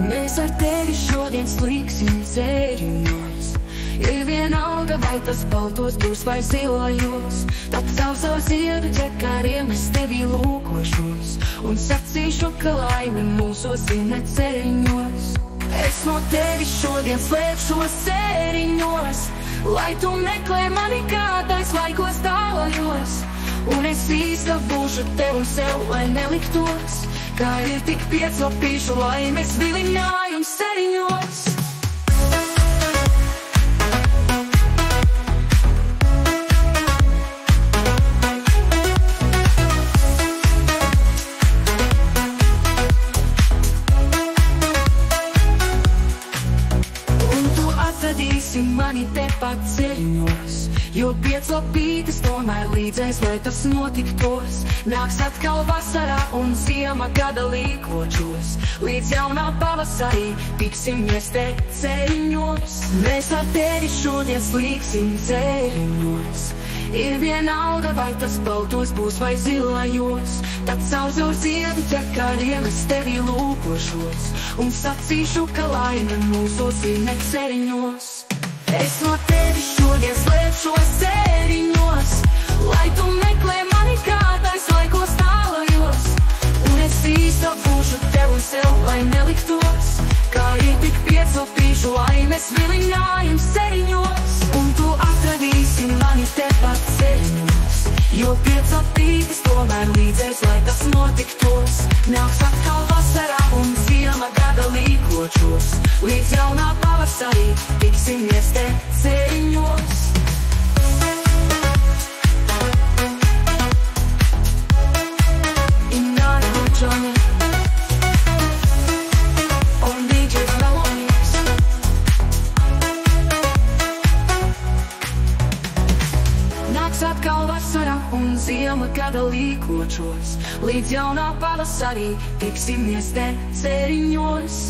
Mēs ar tevi šodien slīksim zēriņos. Ir vienalga, vai tas baltos būs vai zilajos. Tad savu ziedu ķekariem es tevi lūkošos un sacīšu, ka laime mūsos ir ne ceriņos. Es no tevi šodien slēpšos zēriņos, lai tu meklē mani kādais laikos tālajos. Un es izdabūšu tev un sev, lai neliktos, kā ir tik piecopīšu laimes vilinājums seriņos. Un tu atradīsi mani tepat ceļos, jo pieclapītes tomēr līdzēs, lai tas notiktos. Nāks atkal vasarā un ziema gada līkočos. Līdz jaunā pavasarī tiksimies te ceļos. Mēs ar tevi šodien slīksim ceļos. Ir vienalga, vai tas baltos būs vai zilajos. Tad savu ziedu ķekariem es tevi lūkošos un sacīšu, ka laime mūsos ir ne ceriņos. Es no tevi šodien slēpšos zēriņos, lai tu meklē mani kādais laikos tālajos. Un es izdabūšu tev un sev, lai neliktos, kā ir tik piecopīšu laimes vilinājums seriņos. Un tu atradīsi mani tepat ceļos, jo piecopītes tomēr līdzēs, lai tas notiktos. Nāks atkal vasarā un ziema gada līkočos. Līdz jaunā pavasarī tiksimies te ceļos. Nāks atkal vasarā un ziema gada līkočos. Līdz jaunā pavasarī tiksimies te ceļos.